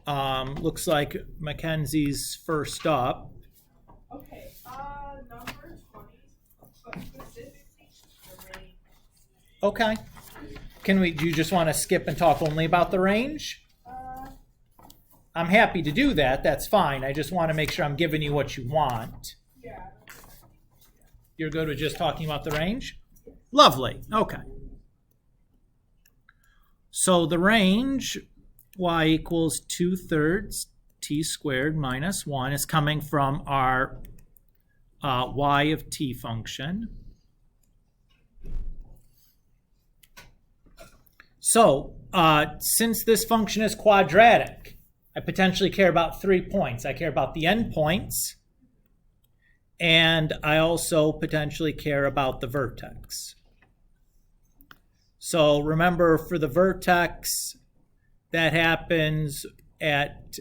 Looks like Mackenzie's first up. Okay, number 20, but specifically the range. Okay. Do you just want to skip and talk only about the range? I'm happy to do that. That's fine. I just want to make sure I'm giving you what you want. Yeah. You're good with just talking about the range? Lovely. Okay. So the range, y equals 2/3 t squared minus 1, is coming from our y of t function. So since this function is quadratic, I potentially care about 3 points. I care about the endpoints, and I also potentially care about the vertex. So remember, for the vertex, that happens at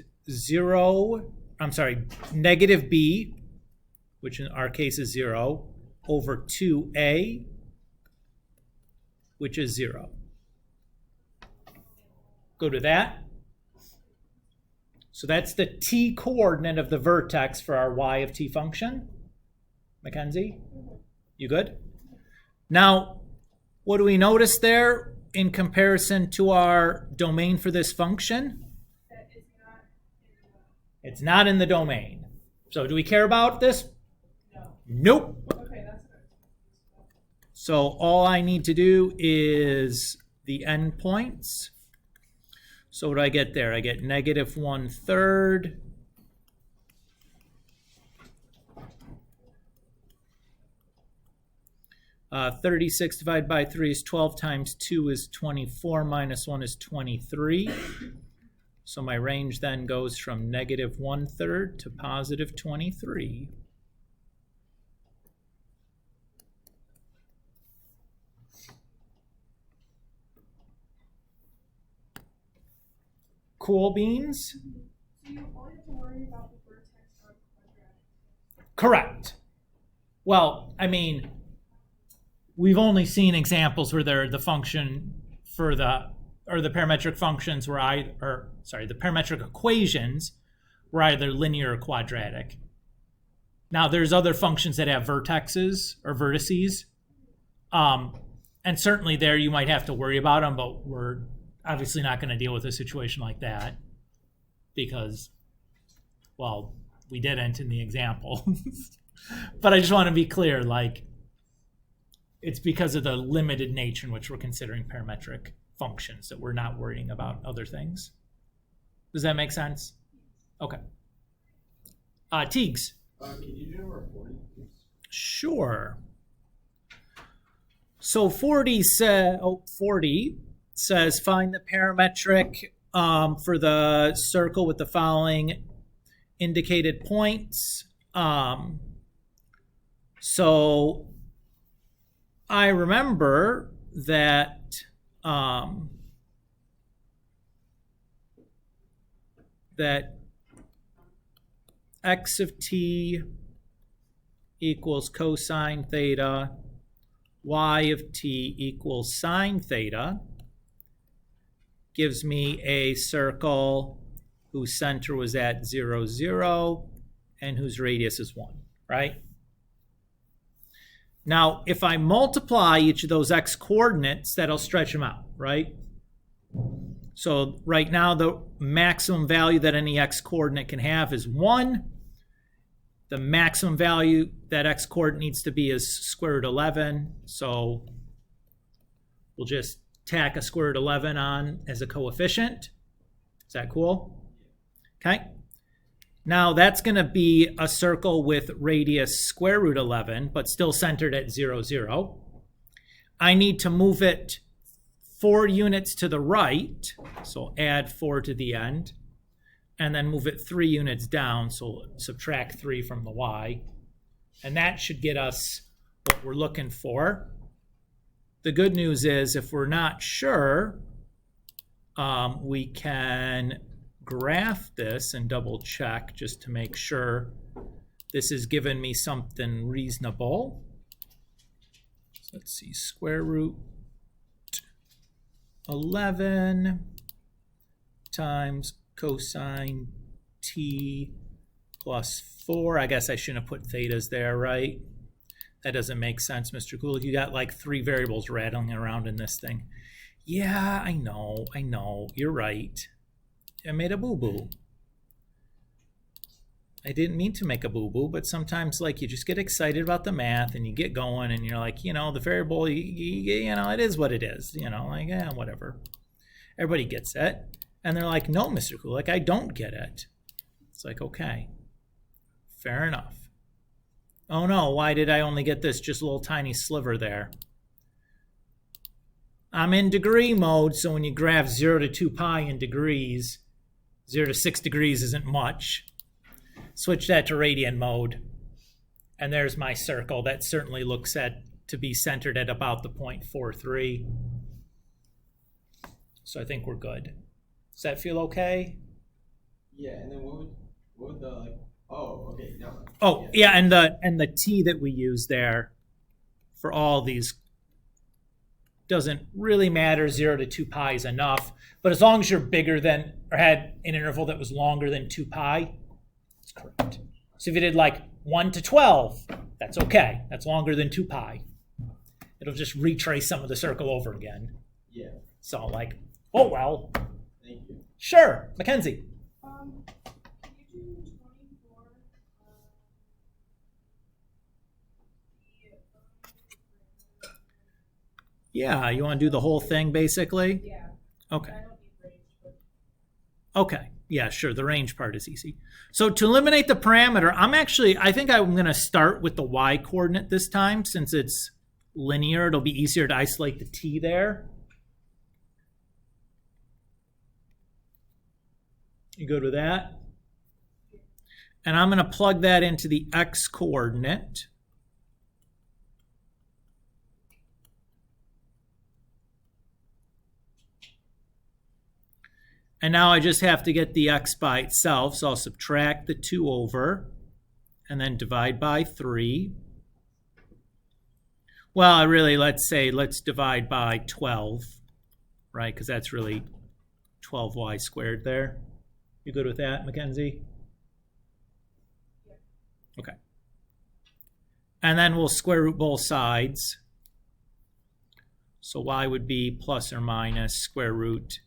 negative b, which in our case is 0, over 2a, which is 0. Go to that. So that's the t coordinate of the vertex for our y of t function. Mackenzie, you good? Now, what do we notice there in comparison to our domain for this function? That is not It's not in the domain. So do we care about this? No. Nope. Okay, that's good. So all I need to do is the endpoints. So what do I get there? I get negative 1/3. Uh, 36 divided by 3 is 12 times 2 is 24 minus 1 is 23. So my range then goes from negative 1/3 to positive 23. Cool beans? So you only have to worry about the vertex on quadratic. Correct. Well, I mean, we've only seen examples where the function for the parametric functions were the parametric equations were either linear or quadratic. Now, there's other functions that have vertexes or vertices, and certainly there you might have to worry about them, but we're obviously not going to deal with a situation like that because, well, we didn't in the example. But I just want to be clear, like, it's because of the limited nature in which we're considering parametric functions that we're not worrying about other things. Does that make sense? Okay. Teagues. Can you do number 40, please? Sure. So 40 says find the parametric for the circle with the following indicated points. So I remember that that x of t equals cosine theta, y of t equals sine theta, gives me a circle whose center was at 0, 0, and whose radius is 1, right? Now, if I multiply each of those x coordinates, that'll stretch them out, right? So right now, the maximum value that any x coordinate can have is 1. The maximum value that x coordinate needs to be is square root 11. So we'll just tack a square root 11 on as a coefficient. Is that cool? Okay. Now that's going to be a circle with radius square root 11, but still centered at 0, 0. I need to move it 4 units to the right, so add 4 to the end, and then move it 3 units down, so subtract 3 from the y. And that should get us what we're looking for. The good news is if we're not sure, we can graph this and double check just to make sure this is giving me something reasonable. So let's see, square root 11 times cosine t plus 4. I guess I shouldn't have put thetas there, right? That doesn't make sense, Mr. Kulik. You got like 3 variables rattling around in this thing. Yeah, I know. You're right. I made a boo-boo. I didn't mean to make a boo-boo, but sometimes like you just get excited about the math and you get going and you're like, the variable, it is what it is. Like, whatever. Everybody gets it. And they're like, no, Mr. Kulik, I don't get it. It's like, okay, fair enough. Oh no, why did I only get this just a little tiny sliver there? I'm in degree mode, so when you graph 0 to 2 pi in degrees, 0 to 6 degrees isn't much. Switch that to radian mode, and there's my circle. That certainly looks to be centered at about the 0.43. So I think we're good. Does that feel okay? Yeah, and then what would the like? Oh, okay, no. Oh, yeah, and the t that we use there for all these doesn't really matter. 0 to 2 pi is enough, but as long as you're bigger than or had an interval that was longer than 2 pi, it's correct. So if you did like 1 to 12, that's okay. That's longer than 2 pi. It'll just retrace some of the circle over again. Yeah. So like, oh well. Thank you. Sure, Mackenzie. Can you do 24? Yeah, you want to do the whole thing basically? Yeah. Okay. I don't need range, but Okay. Yeah, sure. The range part is easy. So to eliminate the parameter, I think I'm going to start with the y coordinate this time since it's linear. It'll be easier to isolate the t there. You good with that? And I'm going to plug that into the x coordinate. And now I just have to get the x by itself. So I'll subtract the 2 over and then divide by 3. Well, let's divide by 12, right? Because that's really 12y squared there. You good with that, Mackenzie? Okay. And then we'll square root both sides. So y would be plus or minus square root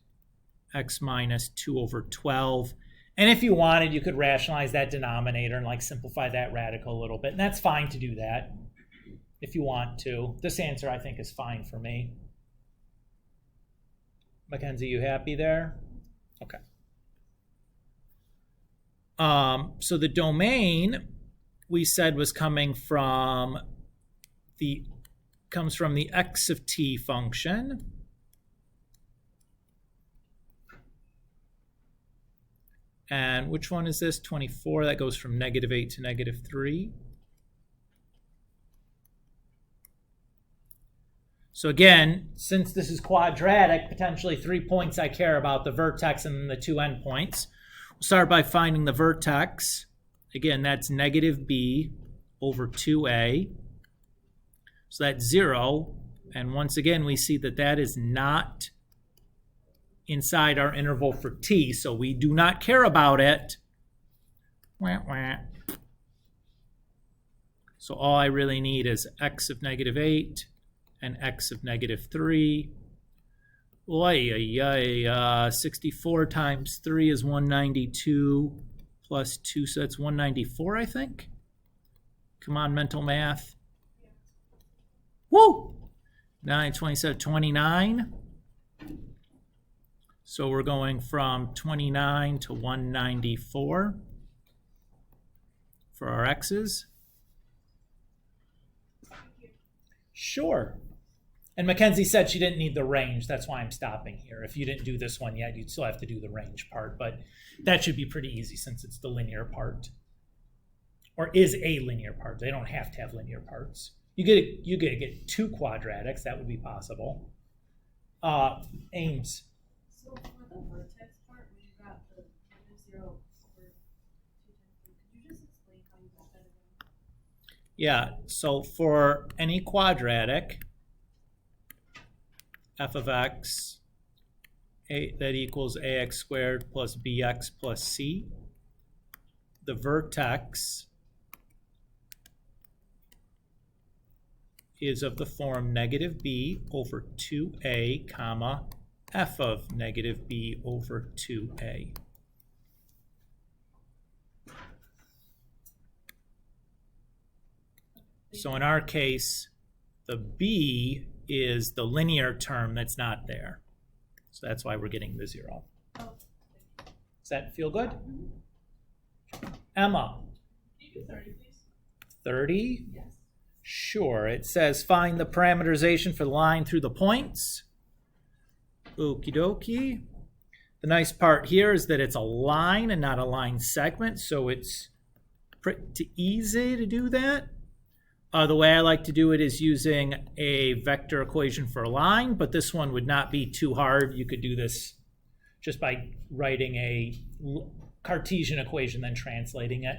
x minus 2 over 12. And if you wanted, you could rationalize that denominator and like simplify that radical a little bit. And that's fine to do that if you want to. This answer, I think, is fine for me. Mackenzie, you happy there? Okay. So the domain we said was comes from the x of t function. And which one is this? 24. That goes from -8 to -3. So again, since this is quadratic, potentially 3 points I care about, the vertex and then the 2 endpoints. We'll start by finding the vertex. Again, that's -b over 2a. So that's 0. And once again, we see that that is not inside our interval for t, so we do not care about it. Wah, wah. So all I really need is x of -8 and x of -3. 64 times 3 is 192 plus 2, so that's 194, I think. Come on, mental math. Woo! 9, 27, 29. So we're going from 29 to 194 for our x's. Sure. And Mackenzie said she didn't need the range. That's why I'm stopping here. If you didn't do this one yet, you'd still have to do the range part. But that should be pretty easy since it's the linear part. Or is a linear part. They don't have to have linear parts. You get 2 quadratics. That would be possible. Ames. so for the vertex part, when you got the -0 over 2 times 3, could you just explain how you got that again? Yeah, so for any quadratic, f of x that equals ax squared plus bx plus c. The vertex is of the form negative b over 2a, comma, f of negative b over 2a. So in our case, the b is the linear term that's not there. So that's why we're getting the 0. Oh, Does that feel good? Emma, can you do 30, please? 30? Yes. Sure. It says find the parameterization for the line through the points. Okie dokie. The nice part here is that it's a line and not a line segment, so it's pretty easy to do that. The way I like to do it is using a vector equation for a line, but this one would not be too hard. You could do this just by writing a Cartesian equation, then translating it.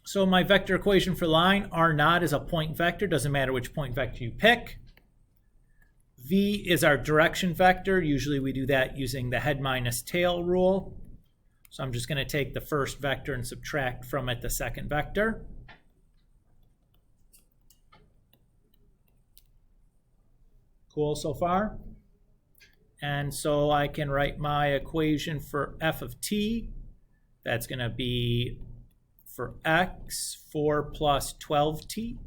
So my vector equation for line, R naught is a point vector. Doesn't matter which point vector you pick. V is our direction vector. Usually we do that using the head minus tail rule. So I'm just going to take the first vector and subtract from it the second vector. Cool so far? And so I can write my equation for f of t. That's going to be for x, 4 plus 12t.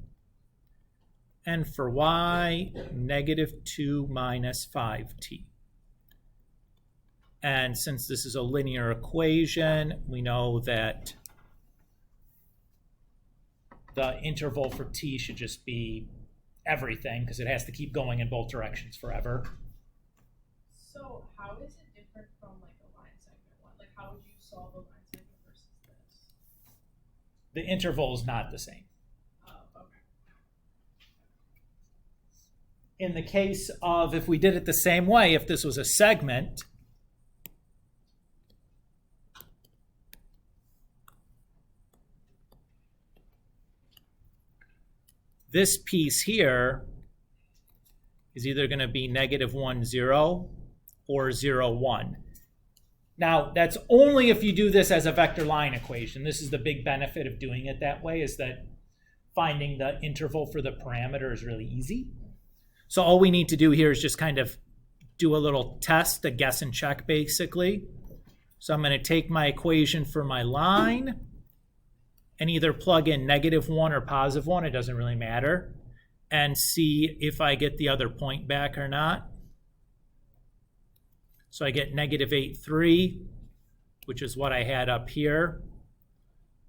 And for y, negative 2 minus 5t. And since this is a linear equation, we know that the interval for t should just be everything, because it has to keep going in both directions forever. So how is it different from like a line segment one? Like how would you solve a line segment versus this? The interval is not the same. Okay. In the case of, if we did it the same way, if this was a segment, this piece here is either going to be negative 1, 0 or 0, 1. Now, that's only if you do this as a vector line equation. This is the big benefit of doing it that way, is that finding the interval for the parameter is really easy. So all we need to do here is just kind of do a little test, a guess and check, basically. So I'm going to take my equation for my line and either plug in negative 1 or positive 1, it doesn't really matter, and see if I get the other point back or not. So I get negative 8, 3, which is what I had up here.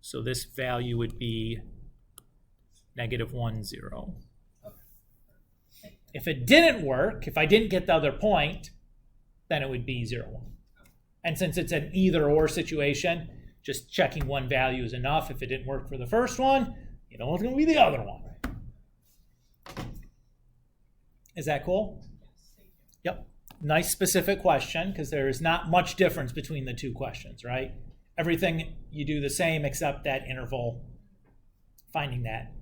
So this value would be negative 1, 0. If it didn't work, if I didn't get the other point, then it would be 0, 1. And since it's an either or situation, just checking one value is enough. If it didn't work for the first one, you know it's going to be the other one. Is that cool? Yep. Nice specific question, because there is not much difference between the two questions, right? Everything you do the same except that interval, finding that.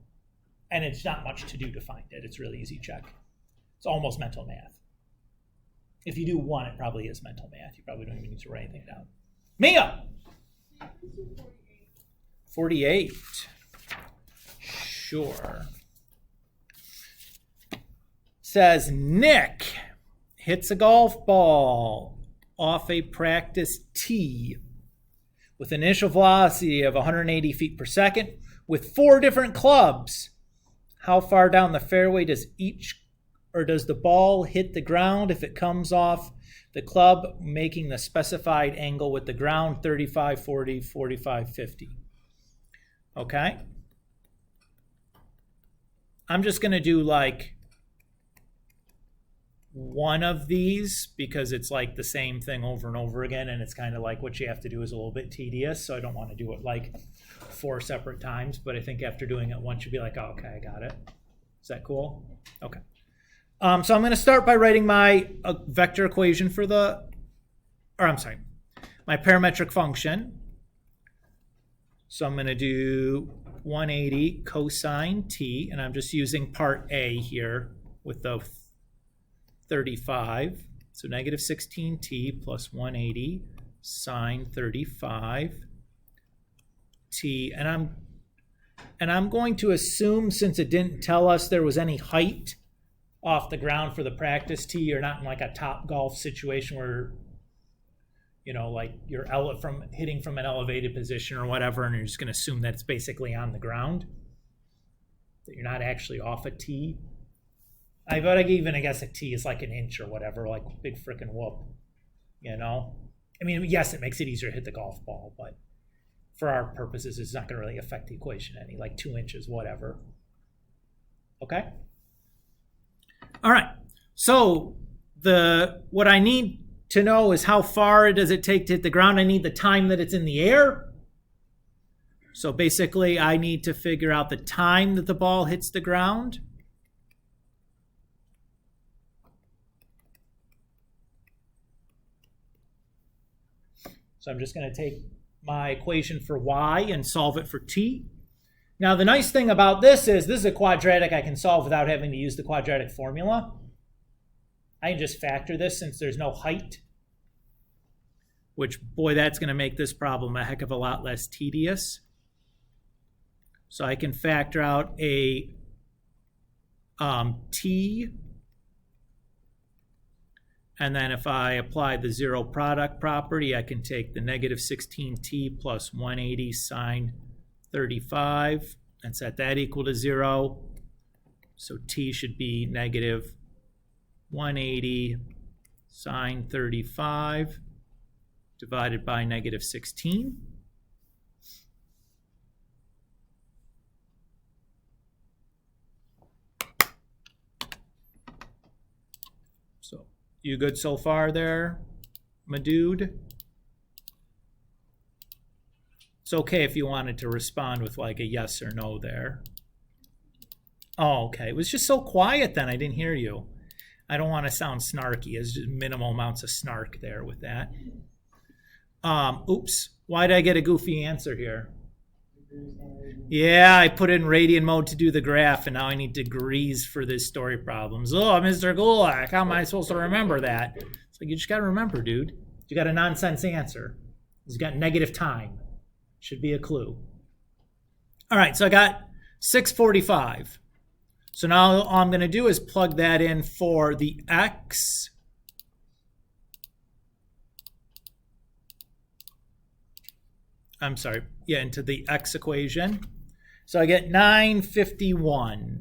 And it's not much to do to find it. It's really easy check. It's almost mental math. If you do one, it probably is mental math. You probably don't even need to write anything down. Mia! 48. Sure. Says Nick hits a golf ball off a practice tee with an initial velocity of 180 feet per second with 4 different clubs. How far down the fairway does the ball hit the ground if it comes off the club, making the specified angle with the ground 35, 40, 45, 50? Okay. I'm just going to do like one of these because it's like the same thing over and over again, and it's kind of like what you have to do is a little bit tedious, so I don't want to do it like 4 separate times, but I think after doing it once you'll be like, oh, okay, I got it. Is that cool? Okay. So I'm going to start by writing my vector equation for my parametric function. So I'm going to do 180 cosine t, and I'm just using part A here with the 35. So negative 16t plus 180 sine 35t. And I'm going to assume, since it didn't tell us there was any height off the ground for the practice tee, you're not in like a top golf situation where, you know, like you're hitting from an elevated position or whatever, and you're just going to assume that it's basically on the ground, that you're not actually off a tee. I guess a tee is like an inch or whatever, like big frickin' whoop, you know? I mean, yes, it makes it easier to hit the golf ball, but for our purposes, it's not going to really affect the equation any, like 2 inches, whatever. Okay? All right. So what I need to know is how far does it take to hit the ground. I need the time that it's in the air. So basically, I need to figure out the time that the ball hits the ground. So I'm just going to take my equation for y and solve it for t. Now, the nice thing about this is a quadratic I can solve without having to use the quadratic formula. I can just factor this since there's no height, which, boy, that's going to make this problem a heck of a lot less tedious. So I can factor out a t. And then if I apply the zero product property, I can take the negative 16t plus 180 sine 35 and set that equal to 0. So t should be negative 180 sine 35 divided by negative 16. You good so far there, my dude? It's okay if you wanted to respond with like a yes or no there. Oh, okay. It was just so quiet then. I didn't hear you. I don't want to sound snarky. There's just minimal amounts of snark there with that. Oops. Why did I get a goofy answer here? Yeah, I put it in radian mode to do the graph, and now I need degrees for this story problems. Oh, Mr. Gulak, how am I supposed to remember that? It's like, you just got to remember, dude. You got a nonsense answer. It's got negative time. Should be a clue. All right, so I got 645. So now all I'm going to do is plug that in for the x. I'm sorry, yeah, into the x equation. So I get 951.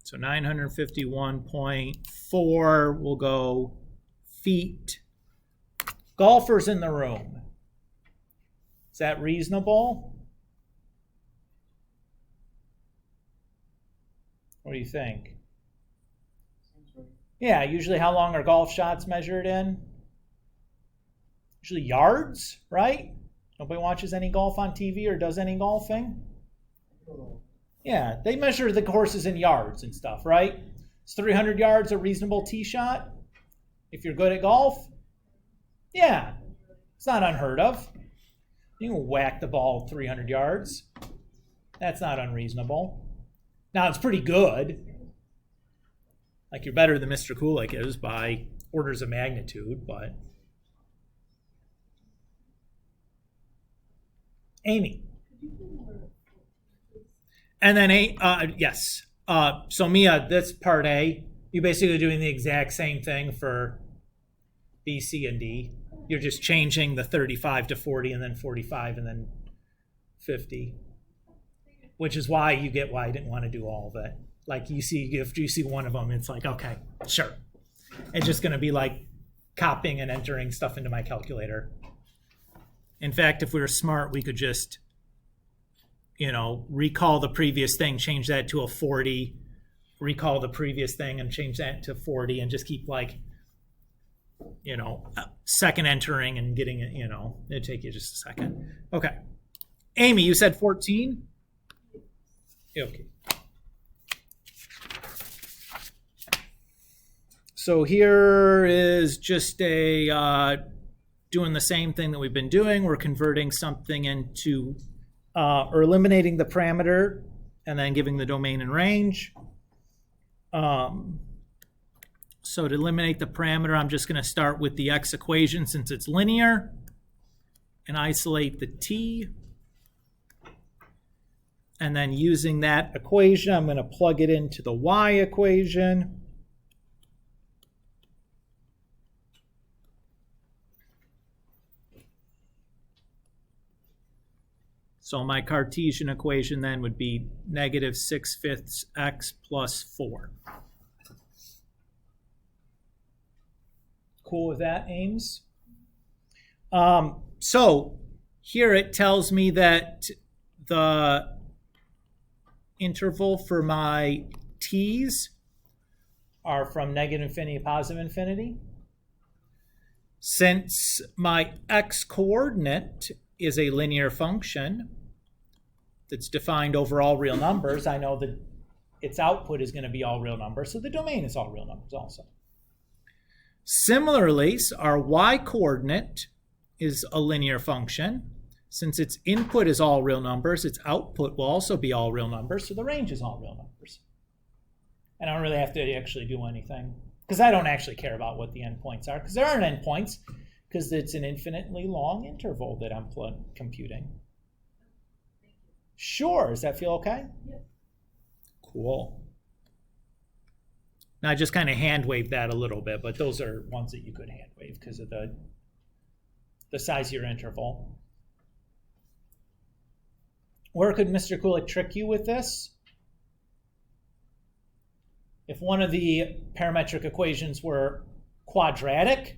So 951.4 will go feet. Golfers in the room. Is that reasonable? What do you think? Yeah, usually how long are golf shots measured in? Usually yards, right? Nobody watches any golf on TV or does any golfing? Yeah, they measure the courses in yards and stuff, right? Is 300 yards a reasonable tee shot if you're good at golf? Yeah, it's not unheard of. You can whack the ball 300 yards. That's not unreasonable. Now, it's pretty good. Like, you're better than Mr. Kulik is by orders of magnitude, but... Amy. And then, yes. So, Mia, that's part A. You're basically doing the exact same thing for B, C, and D. You're just changing the 35 to 40 and then 45 and then 50, which is why you get why I didn't want to do all of it. Like, you see, if you see one of them, it's like, okay, sure. It's just going to be like copying and entering stuff into my calculator. In fact, if we were smart, we could just, recall the previous thing, change that to a 40, recall the previous thing and change that to 40 and just keep like, second entering and getting it, it'd take you just a second. Okay. Amy, you said 14? Okay. So here is just a doing the same thing that we've been doing. We're converting something into, or eliminating the parameter and then giving the domain and range. So to eliminate the parameter, I'm just going to start with the x equation since it's linear and isolate the t. And then using that equation, I'm going to plug it into the y equation. So my Cartesian equation then would be negative 6/5 x plus 4. Cool with that, Ames? So here it tells me that the interval for my t's are from negative infinity to positive infinity. Since my x coordinate is a linear function that's defined over all real numbers, I know that its output is going to be all real numbers, so the domain is all real numbers also. Similarly, our y coordinate is a linear function. Since its input is all real numbers, its output will also be all real numbers, so the range is all real numbers. And I don't really have to actually do anything, because I don't actually care about what the endpoints are, because there aren't endpoints, because it's an infinitely long interval that I'm computing. Sure, does that feel okay? Yep. Cool. Now I just kind of hand waved that a little bit, but those are ones that you could hand wave because of the size of your interval. Where could Mr. Kulik trick you with this? If one of the parametric equations were quadratic,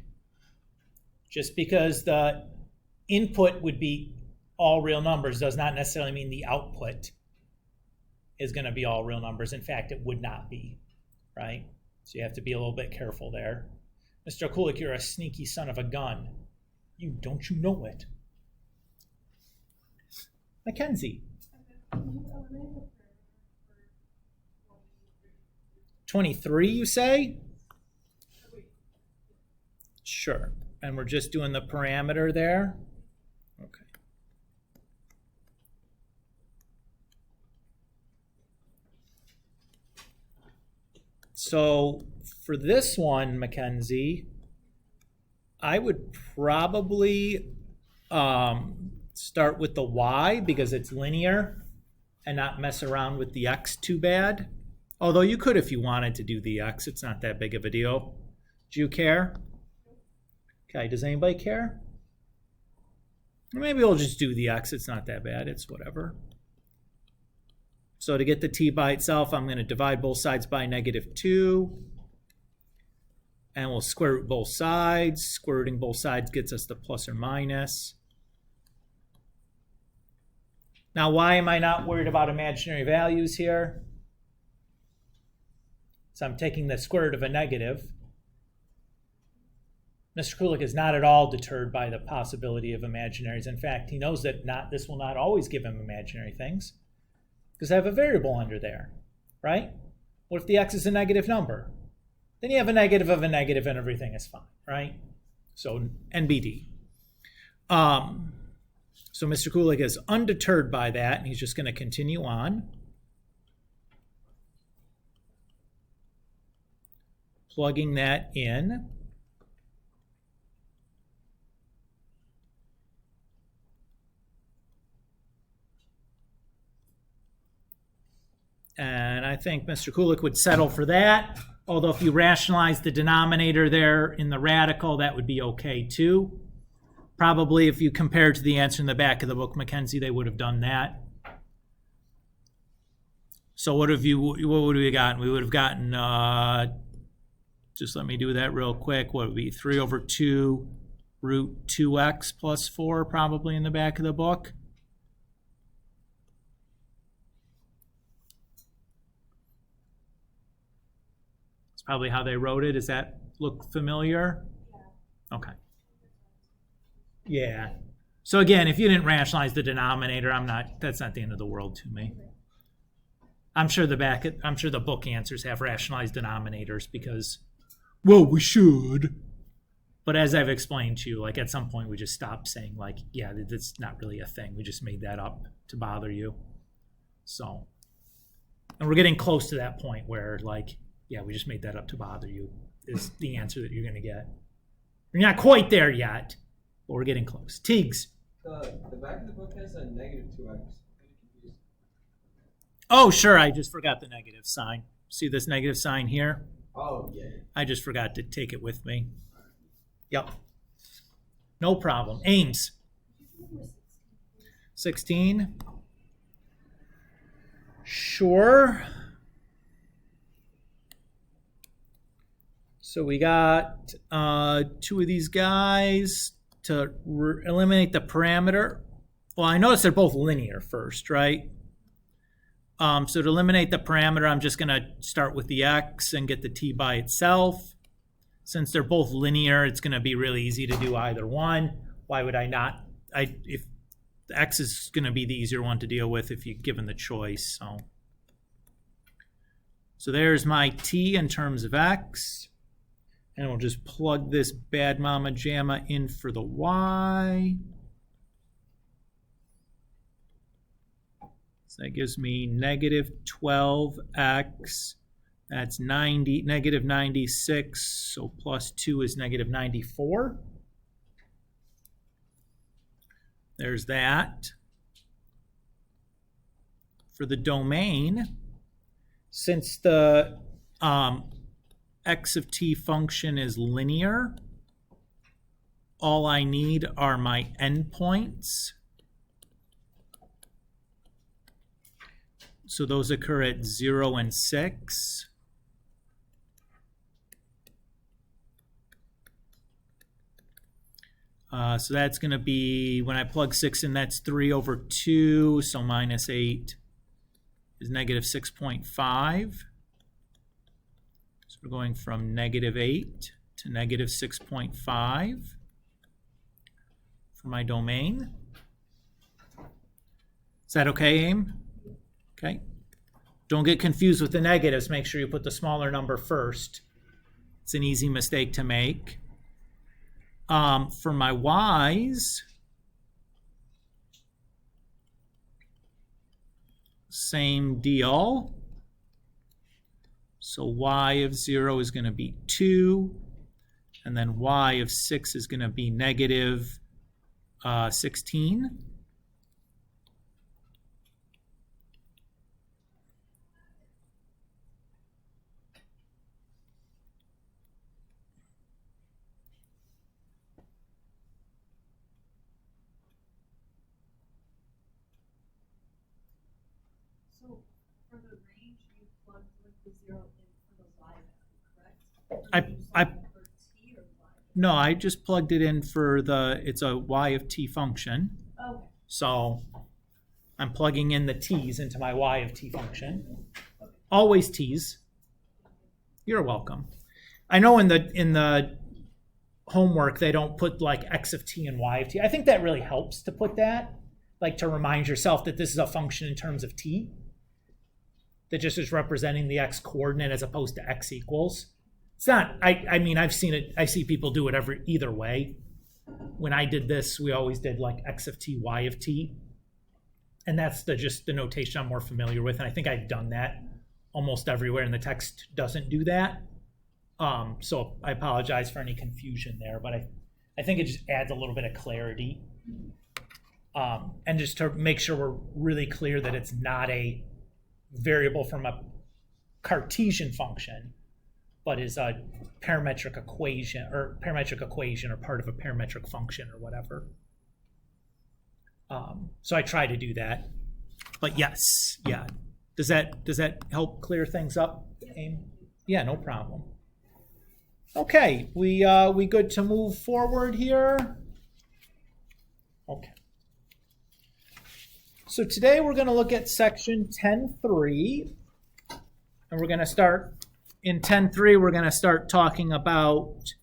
just because the input would be all real numbers does not necessarily mean the output is going to be all real numbers. In fact, it would not be, right? So you have to be a little bit careful there. Mr. Kulik, you're a sneaky son of a gun. Don't you know it? Mackenzie. 23, you say? Sure. And we're just doing the parameter there? Okay. So for this one, Mackenzie, I would probably start with the y because it's linear and not mess around with the x too bad. Although you could if you wanted to do the x. It's not that big of a deal. Do you care? Okay, does anybody care? Maybe we'll just do the x. It's not that bad. It's whatever. So to get the t by itself, I'm going to divide both sides by -2. And we'll square root both sides. Square rooting both sides gets us the plus or minus. Now, why am I not worried about imaginary values here? So I'm taking the square root of a negative. Mr. Kulik is not at all deterred by the possibility of imaginaries. In fact, he knows that this will not always give him imaginary things because I have a variable under there, right? What if the x is a negative number? Then you have a negative of a negative and everything is fine, right? So NBD. So Mr. Kulik is undeterred by that, and he's just going to continue on. Plugging that in. And I think Mr. Kulik would settle for that. Although if you rationalize the denominator there in the radical, that would be okay too. Probably if you compare to the answer in the back of the book, Mackenzie, they would have done that. So what would we have gotten? We would have gotten, just let me do that real quick. What would it be? 3/2 root 2x plus 4 probably in the back of the book. It's probably how they wrote it. Does that look familiar? Yeah. Okay. Yeah. So again, if you didn't rationalize the denominator, that's not the end of the world to me. I'm sure the book answers have rationalized denominators because well, we should. But as I've explained to you, like at some point we just stopped saying like, yeah, that's not really a thing. We just made that up to bother you. So, and we're getting close to that point where like, yeah, we just made that up to bother you is the answer that you're going to get. You're not quite there yet, but we're getting close. Tiggs. The back of the book has a negative 2x. Oh, sure. I just forgot the negative sign. See this negative sign here? Oh, yeah. I just forgot to take it with me. Yep. No problem. Ames. 16. Sure. So we got two of these guys to eliminate the parameter. Well, I notice they're both linear first, right? So to eliminate the parameter, I'm just going to start with the x and get the t by itself. Since they're both linear, it's going to be really easy to do either one. Why would I not? If the x is going to be the easier one to deal with if you're given the choice. So there's my t in terms of x. And we'll just plug this bad mama jamma in for the y. So that gives me negative 12x. That's negative 96. So plus 2 is negative 94. There's that. For the domain, since the x of t function is linear, all I need are my endpoints. So those occur at 0 and 6. So that's going to be, when I plug 6 in, that's 3 over 2. So minus 8 is negative 6.5. So we're going from negative 8 to negative 6.5 for my domain. Is that okay, Aim? Okay. Don't get confused with the negatives. Make sure you put the smaller number first. It's an easy mistake to make. For my y's, same deal. So y of 0 is going to be 2, and then y of 6 is going to be negative 16. So for the range, you plugged like the 0 in for the y value, correct? For t or y? No, I just plugged it in for it's a y of t function. Okay. So I'm plugging in the t's into my y of t function. Always t's. You're welcome. I know in the homework they don't put like x of t and y of t. I think that really helps to put that, like to remind yourself that this is a function in terms of t, that just is representing the x coordinate as opposed to x equals. It's not, I mean, I've seen it, I see people do it either way. When I did this, we always did like x of t, y of t. And that's just the notation I'm more familiar with. And I think I've done that almost everywhere, and the text doesn't do that. So I apologize for any confusion there, but I think it just adds a little bit of clarity. And just to make sure we're really clear that it's not a variable from a Cartesian function, but is a parametric equation or part of a parametric function or whatever. So I try to do that. But yes, yeah. Does that help clear things up, Aim? Yeah, no problem. Okay, we good to move forward here? Okay. So today we're going to look at section 10.3, and we're going to start in 10.3. We're going to start talking about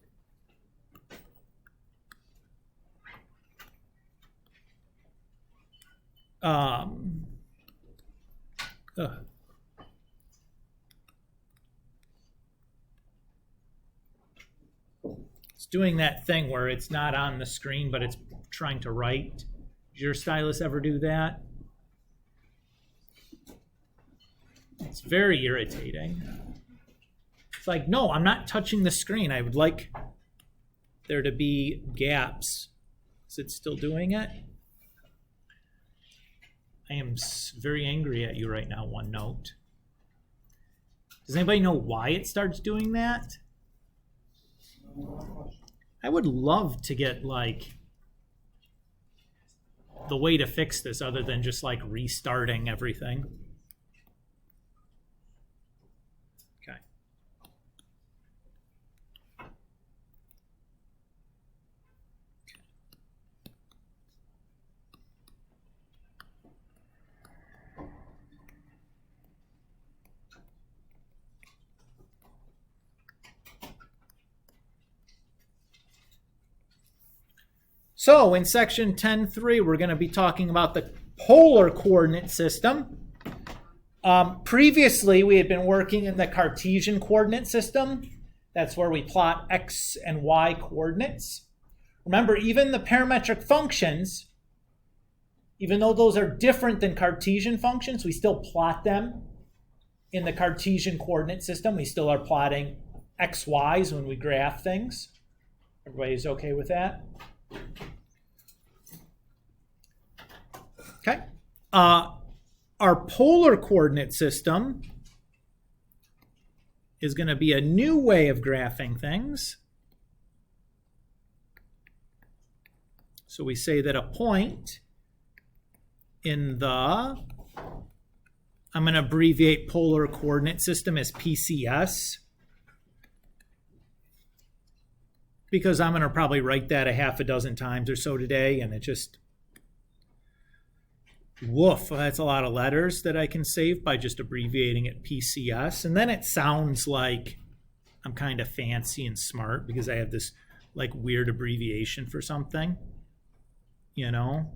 doing that thing where it's not on the screen, but it's trying to write. Does your stylus ever do that? It's very irritating. It's like, no, I'm not touching the screen. I would like there to be gaps. Is it still doing it? I am very angry at you right now, OneNote. Does anybody know why it starts doing that? I would love to get like the way to fix this other than just like restarting everything. Okay. So in section 10.3, we're going to be talking about the polar coordinate system. Previously, we had been working in the Cartesian coordinate system. That's where we plot x and y coordinates. Remember, even the parametric functions, even though those are different than Cartesian functions, we still plot them in the Cartesian coordinate system. We still are plotting x, y's when we graph things. Everybody's okay with that? Okay. Our polar coordinate system is going to be a new way of graphing things. So we say that a point in the, I'm going to abbreviate polar coordinate system as PCS, because I'm going to probably write that a half a dozen times or so today, and it just, woof, that's a lot of letters that I can save by just abbreviating it PCS. And then it sounds like I'm kind of fancy and smart because I have this like weird abbreviation for something, you know?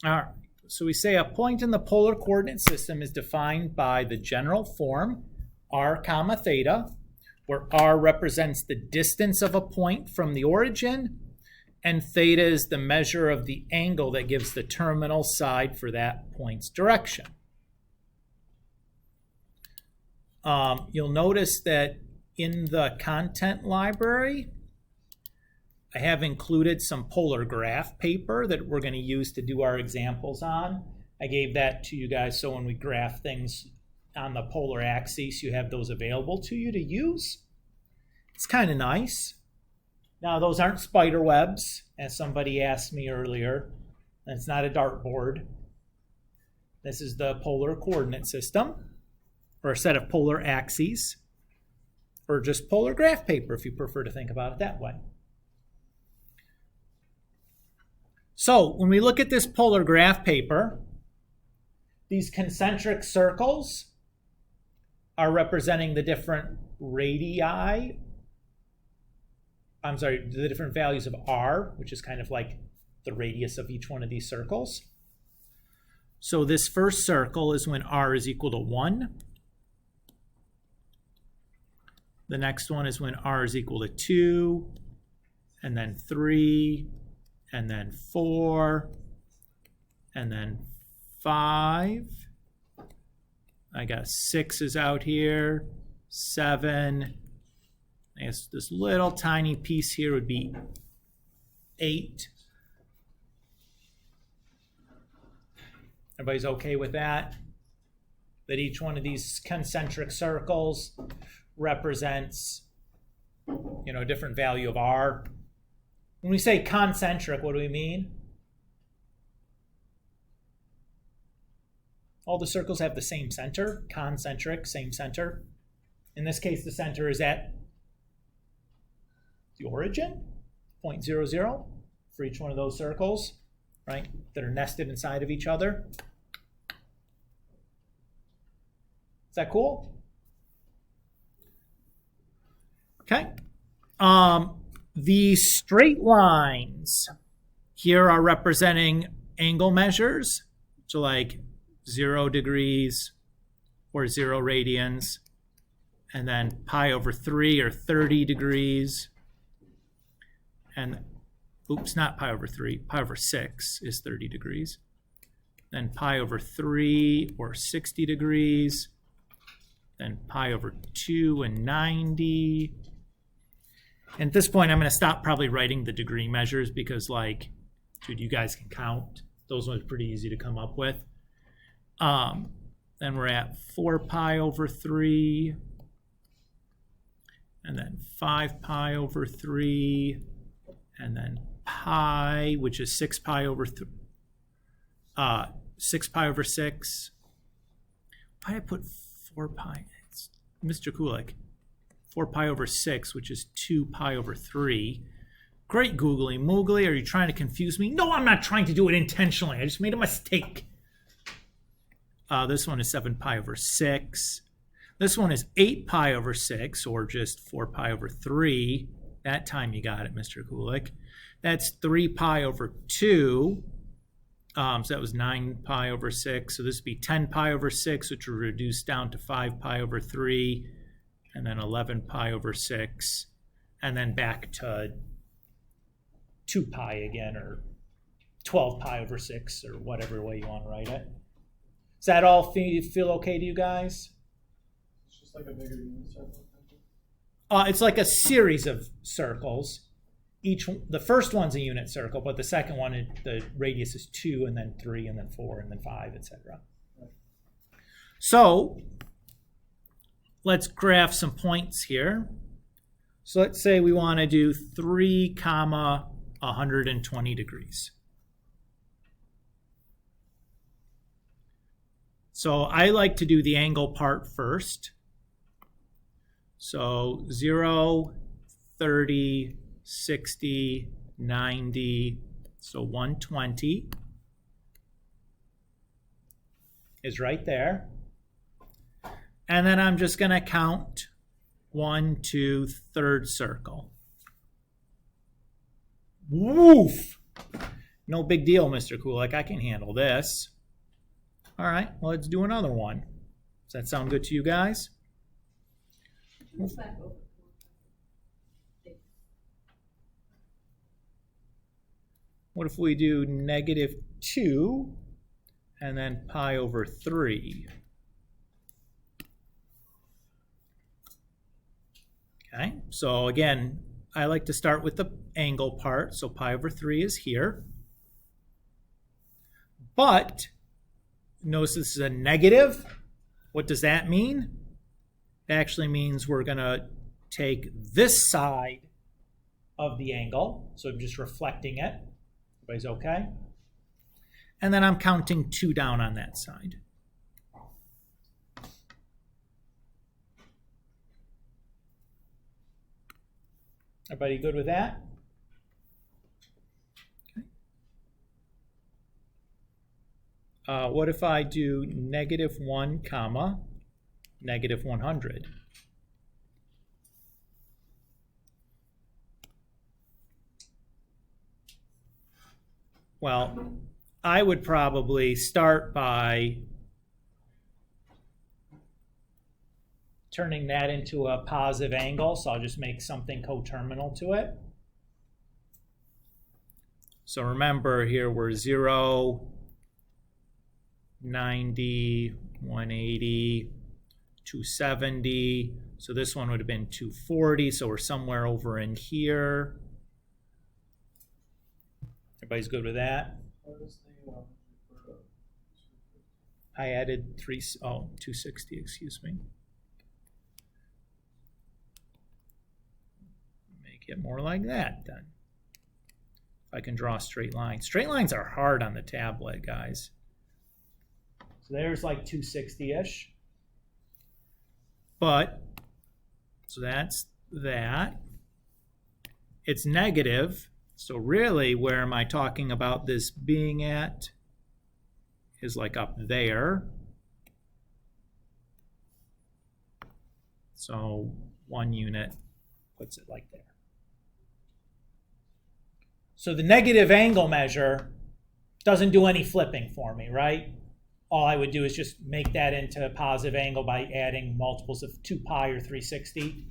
All right, so we say a point in the polar coordinate system is defined by the general form r comma theta, where r represents the distance of a point from the origin, and theta is the measure of the angle that gives the terminal side for that point's direction. You'll notice that in the content library, I have included some polar graph paper that we're going to use to do our examples on. I gave that to you guys so when we graph things on the polar axis, you have those available to you to use. It's kind of nice. Now, those aren't spider webs, as somebody asked me earlier. And it's not a dartboard. This is the polar coordinate system, or a set of polar axes, or just polar graph paper if you prefer to think about it that way. So when we look at this polar graph paper, these concentric circles are representing the different radii, the different values of r, which is kind of like the radius of each one of these circles. So this first circle is when r is equal to 1. The next one is when r is equal to 2, and then 3, and then 4, and then 5, I got 6 is out here, 7. I guess this little tiny piece here would be 8. Everybody's okay with that? That each one of these concentric circles represents, a different value of r. When we say concentric, what do we mean? All the circles have the same center. Concentric, same center. In this case, the center is at the origin, 0.00 for each one of those circles, right, that are nested inside of each other. Is that cool? Okay. The straight lines here are representing angle measures, so like 0 degrees or 0 radians, and then pi over 3 or 30 degrees, and oops, not pi over 3, pi over 6 is 30 degrees, then pi over 3 or 60 degrees, then pi over 2 and 90. And at this point, I'm going to stop probably writing the degree measures because, like, dude, you guys can count. Those ones are pretty easy to come up with. Then we're at 4 pi over 3, and then 5 pi over 3, and then pi, which is 6 pi over 6 pi over 6. Why did I put 4 pi? It's Mr. Kulik. 4 pi over 6, which is 2 pi over 3. Great googly moogly. Are you trying to confuse me? No, I'm not trying to do it intentionally. I just made a mistake. This one is 7 pi over 6. This one is 8 pi over 6, or just 4 pi over 3. That time you got it, Mr. Kulik. That's 3 pi over 2. So that was 9 pi over 6. So this would be 10 pi over 6, which will reduce down to 5 pi over 3. And then 11 pi over 6. And then back to 2 pi again, or 12 pi over 6, or whatever way you want to write it. Does that all feel okay to you guys? It's just like a bigger unit circle. It's like a series of circles. The first one's a unit circle, but the second one, the radius is 2, and then 3, and then 4, and then 5, etc. Right. So let's graph some points here. So let's say we want to do 3, 120 degrees. So I like to do the angle part first. So 0, 30, 60, 90, so 120 is right there. And then I'm just going to count 1, 2, third circle. Woof! No big deal, Mr. Kulik. I can handle this. All right, well, let's do another one. Does that sound good to you guys? What if we do -2 and then pi over 3? Okay, so again, I like to start with the angle part, so pi over 3 is here. But notice this is a negative. What does that mean? It actually means we're going to take this side of the angle, so I'm just reflecting it. Everybody's okay? And then I'm counting 2 down on that side. Everybody good with that? Okay. What if I do -1, -100? Well, I would probably start by turning that into a positive angle, so I'll just make something coterminal to it. So remember here we're 0, 90, 180, 270. So this one would have been 240. So we're somewhere over in here. Everybody's good with that? I added 260, excuse me. Make it more like that then. If I can draw a straight line. Straight lines are hard on the tablet, guys. So there's like 260-ish. But, so that's that. It's negative. So really, where am I talking about this being at? Is like up there. So 1 unit puts it like there. So the negative angle measure doesn't do any flipping for me, right? All I would do is just make that into a positive angle by adding multiples of 2 pi or 360.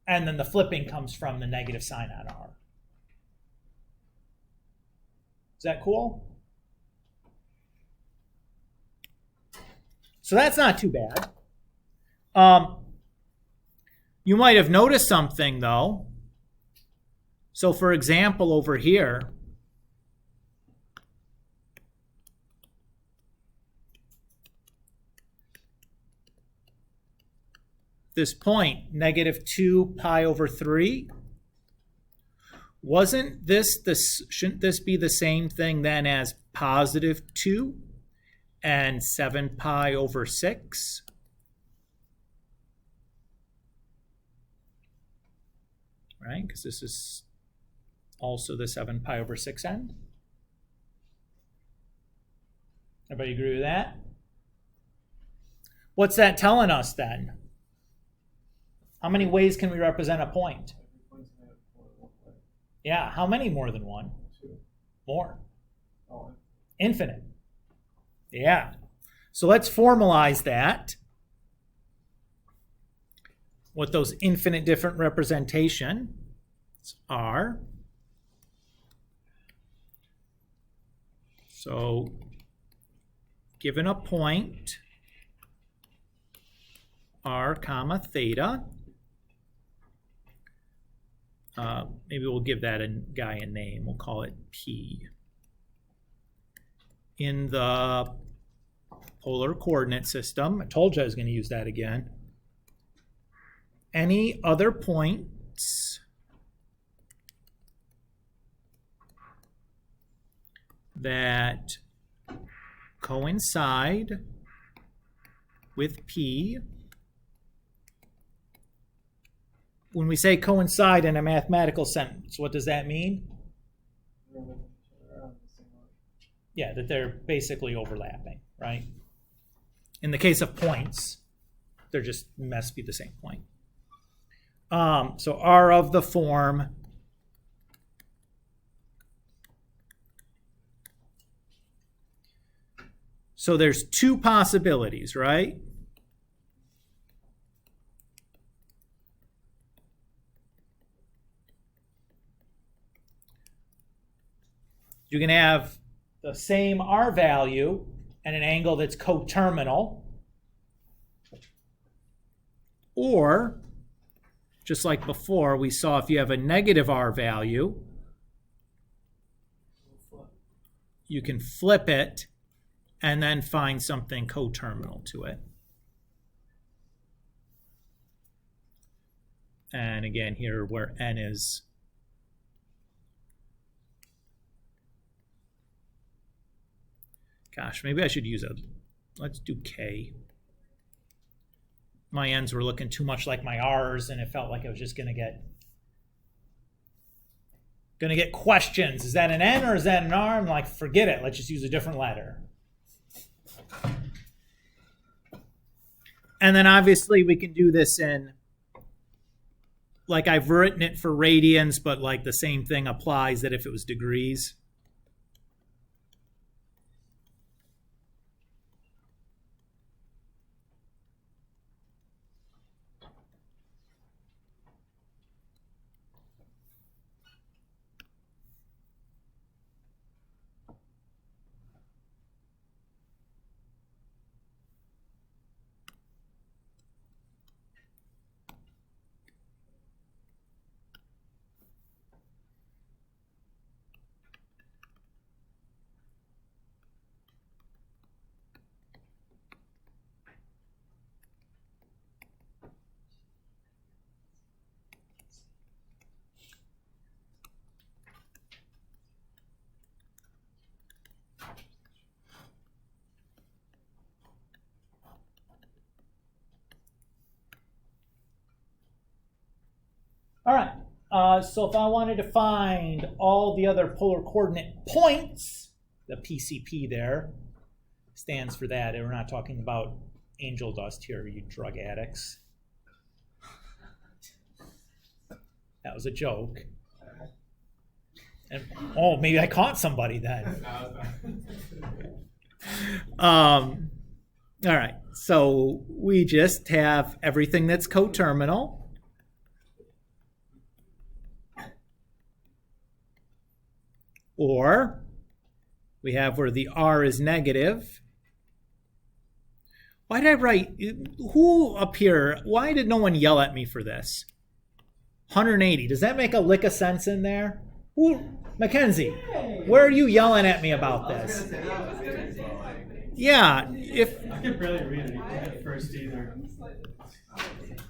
And then the flipping comes from the negative sign on r. Is that cool? So that's not too bad. You might have noticed something, though. So for example, over here, this point, negative 2 pi over 3, shouldn't this be the same thing then as positive 2 and 7 pi over 6? Right, because this is also the 7 pi over 6 end. Everybody agree with that? What's that telling us then? How many ways can we represent a point? Yeah, how many more than one? 2. More. Oh. Infinite. Yeah. So let's formalize that. What those infinite different representations are. So given a point r comma theta, maybe we'll give that guy a name. We'll call it P. In the polar coordinate system, I told you I was going to use that again. Any other points that coincide with P. When we say coincide in a mathematical sentence, what does that mean? Yeah, that they're basically overlapping, right? In the case of points, they're just must be the same point. So are of the form so there's 2 possibilities, right? You can have the same R value and an angle that's coterminal, or just like before, we saw if you have a negative R value, you can flip it and then find something coterminal to it. And again, here where n is gosh, maybe I should use let's do k. My n's were looking too much like my r's, and it felt like I was just gonna get questions. Is that an n or is that an r? I'm like, forget it. Let's just use a different letter. And then obviously we can do this in, like I've written it for radians, but like the same thing applies that if it was degrees. All right. So if I wanted to find all the other polar coordinate points, the PCP there stands for that. And we're not talking about angel dust here, you drug addicts. That was a joke. And, oh, maybe I caught somebody then. All right. So we just have everything that's coterminal. Or we have where the R is negative. Why did I write, who up here, why did no one yell at me for this? 180, does that make a lick of sense in there? Who, Mackenzie, where are you yelling at me about this? Yeah, if... I could barely read it at first either.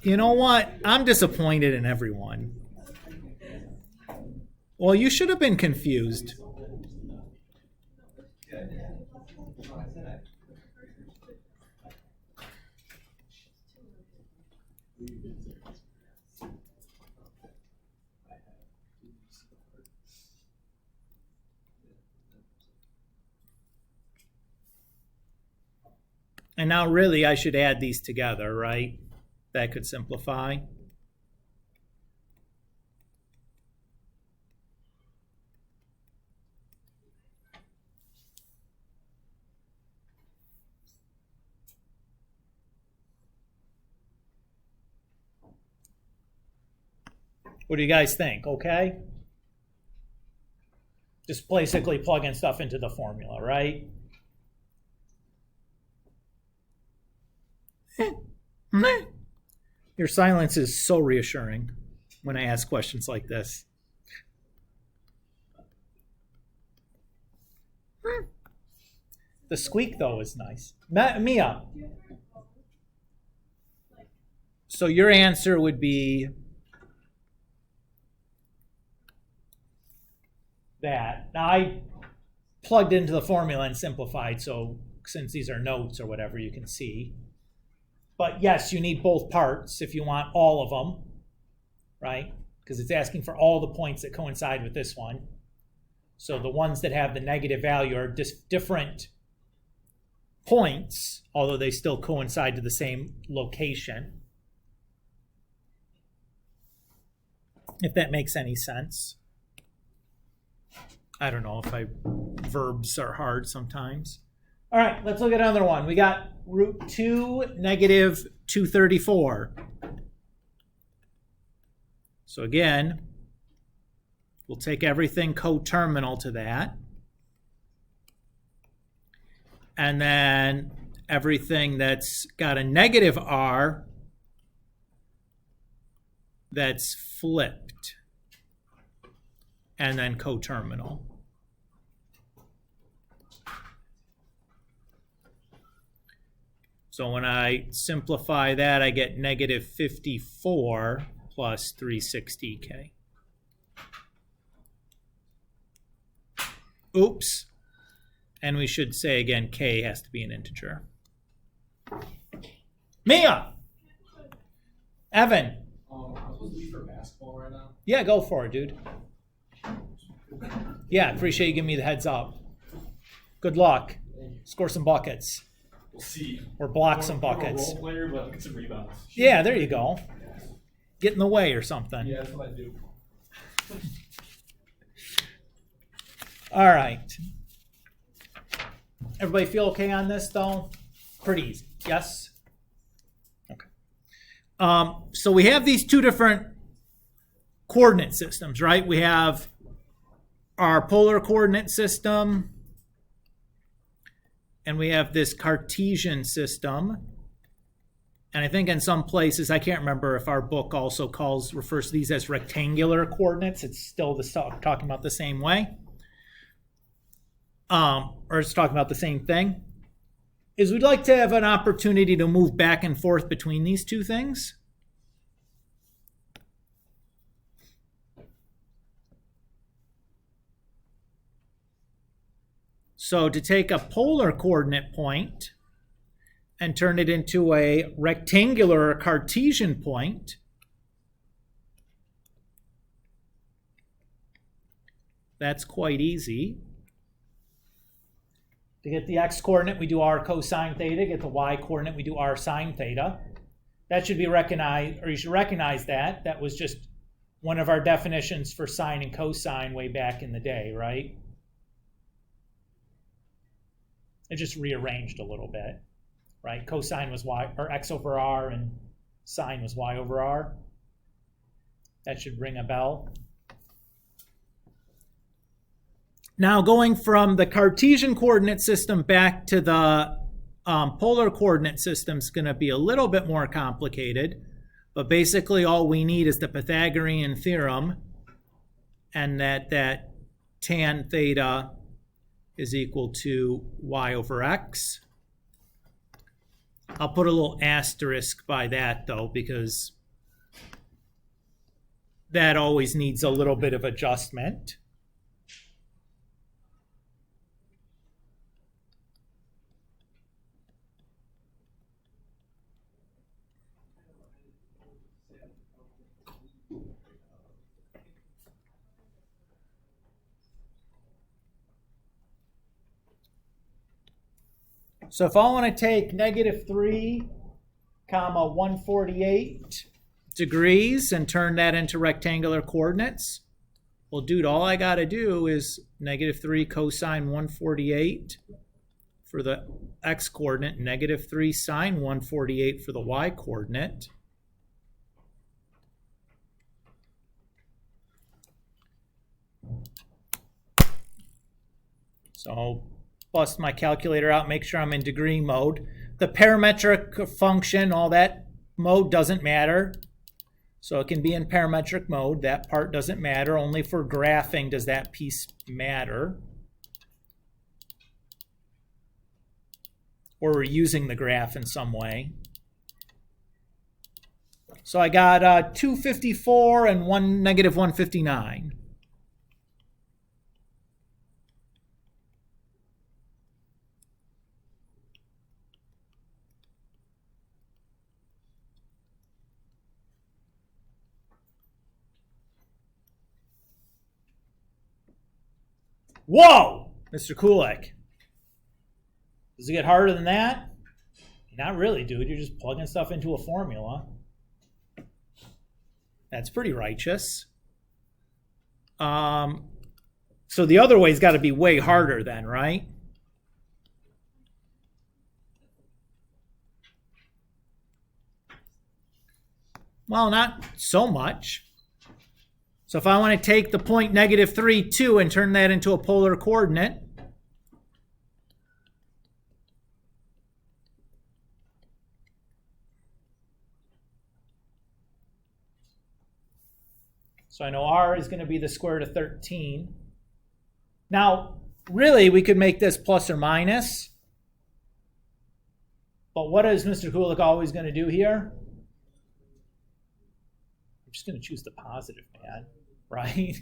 You know what? I'm disappointed in everyone. Well, you should have been confused. And now really I should add these together, right? That could simplify. What do you guys think? Okay? Just basically plugging stuff into the formula, right? Your silence is so reassuring when I ask questions like this. The squeak, though, is nice. Mia. So your answer would be that. Now, I plugged into the formula and simplified, so since these are notes or whatever, you can see. But yes, you need both parts if you want all of them, right? Because it's asking for all the points that coincide with this one. So the ones that have the negative value are just different points, although they still coincide to the same location. If that makes any sense. I don't know if verbs are hard sometimes. All right, let's look at another one. We got root 2 negative 234. So again, we'll take everything coterminal to that. And then everything that's got a negative R that's flipped. And then coterminal. So when I simplify that, I get negative 54 plus 360k. Oops. And we should say again, k has to be an integer. Mia! Evan. I'm supposed to leave for basketball right now. Yeah, go for it, dude. Yeah, appreciate you giving me the heads up. Good luck. Score some buckets. We'll see. Or block some buckets. I'm a role player, but I'll get some rebounds. Yeah, there you go. Get in the way or something. Yeah, that's what I do. All right. Everybody feel okay on this, though? Pretty easy. Yes? Okay. So we have these two different coordinate systems, right? We have our polar coordinate system, and we have this Cartesian system. And I think in some places, I can't remember if our book also refers to these as rectangular coordinates. It's still talking about the same way. Or it's talking about the same thing. Is we'd like to have an opportunity to move back and forth between these two things. So to take a polar coordinate point and turn it into a rectangular Cartesian point, That's quite easy. To get the x-coordinate, we do r cosine theta. Get the y-coordinate, we do r sine theta. That should be recognized, or you should recognize that. That was just one of our definitions for sine and cosine way back in the day, right? It just rearranged a little bit, right? Cosine was y, or x over r, and sine was y over r. That should ring a bell. Now going from the Cartesian coordinate system back to the polar coordinate system is going to be a little bit more complicated, but basically all we need is the Pythagorean theorem, and that tan theta is equal to y over x. I'll put a little asterisk by that though, because that always needs a little bit of adjustment. So if I want to take -3, 148 degrees and turn that into rectangular coordinates, well, dude, all I got to do is -3 cosine 148 for the x-coordinate, -3 sine 148 for the y-coordinate. So I'll bust my calculator out, make sure I'm in degree mode. The parametric function, all that mode doesn't matter. So it can be in parametric mode. That part doesn't matter. Only for graphing does that piece matter. Or we're using the graph in some way. So I got 254 and -159. Whoa, Mr. Kulik. Does it get harder than that? Not really, dude. You're just plugging stuff into a formula. That's pretty righteous. So the other way's got to be way harder then, right? Well, not so much. So if I want to take the point -3, 2 and turn that into a polar coordinate, so I know r is going to be the square root of 13. Now, really, we could make this plus or minus. But what is Mr. Kulik always going to do here? I'm just going to choose the positive, man. Right?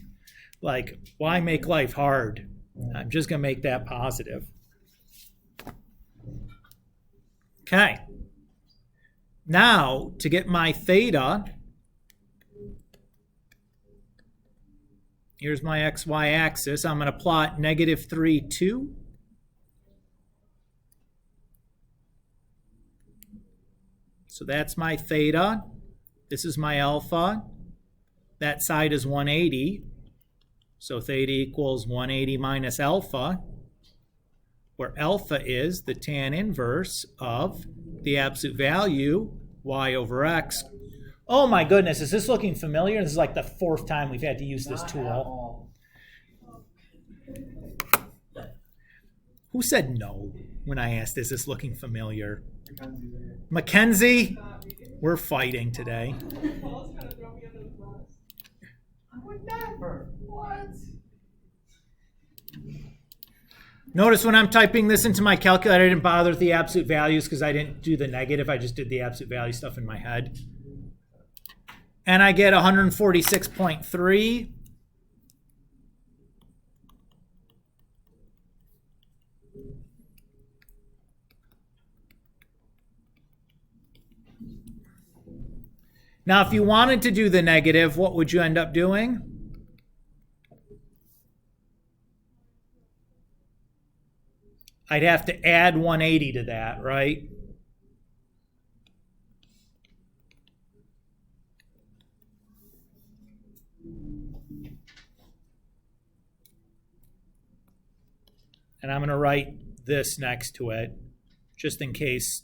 Like, why make life hard? I'm just going to make that positive. Okay. Now, to get my theta, here's my xy axis. I'm going to plot -3, 2. So that's my theta. This is my alpha. That side is 180. So theta equals 180 minus alpha, where alpha is the tan inverse of the absolute value, y over x. Oh my goodness, is this looking familiar? This is like the 4th time we've had to use this tool. Who said no when I asked, is this looking familiar? Mackenzie? We're fighting today. I would never. What? Notice when I'm typing this into my calculator, I didn't bother with the absolute values because I didn't do the negative. I just did the absolute value stuff in my head. And I get 146.3. Now, if you wanted to do the negative, what would you end up doing? I'd have to add 180 to that, right? And I'm going to write this next to it, just in case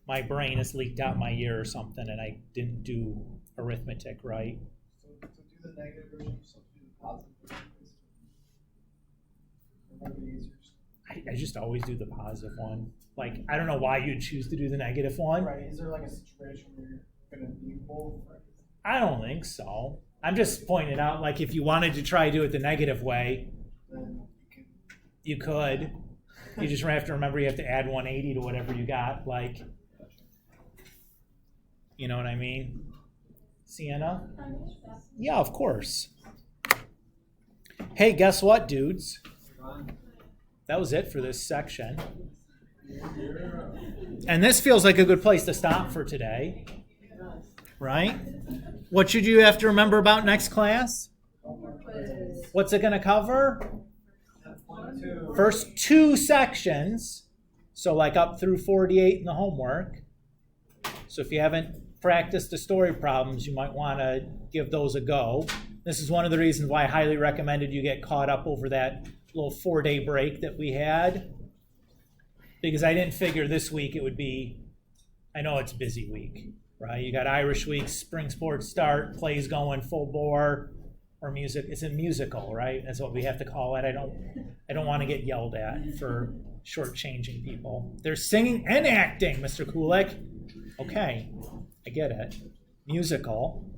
my brain has leaked out my ear or something and I didn't do arithmetic right. So to do the negative version, you still do the positive version. Or maybe easier. I just always do the positive one. Like, I don't know why you'd choose to do the negative one. Right. Is there like a situation where you're going to need both? I don't think so. I'm just pointing out, like, if you wanted to try to do it the negative way, Then you could. You just have to remember you have to add 180 to whatever you got. Like, you know what I mean? Sienna? Yeah, of course. Hey, guess what, dudes? That was it for this section. And this feels like a good place to stop for today. Right? What should you have to remember about next class? What's it going to cover? First 2 sections. So like up through 48 in the homework. So if you haven't practiced the story problems, you might want to give those a go. This is one of the reasons why I highly recommended you get caught up over that little 4-day break that we had. Because I didn't figure this week it would be, I know it's a busy week, right? You got Irish week, spring sports start, plays going full bore, or music. It's a musical, right? That's what we have to call it. I don't want to get yelled at for shortchanging people. They're singing and acting, Mr. Kulik. Okay, I get it. Musical.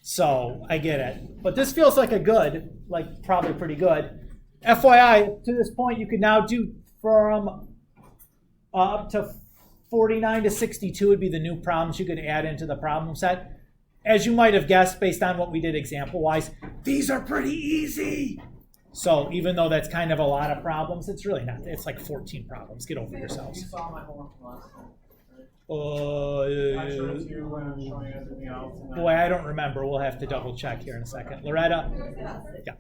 So I get it. But this feels like a good, like probably pretty good. FYI, to this point, you can now do from up to 49 to 62 would be the new problems you could add into the problem set. As you might have guessed, based on what we did example-wise, these are pretty easy. So even though that's kind of a lot of problems, it's really not. It's like 14 problems. Get over yourselves. you saw my homework from last time, right? I showed it to you when I'm showing you everything else. Boy, I don't remember. We'll have to double check here in a second. Loretta? Yeah.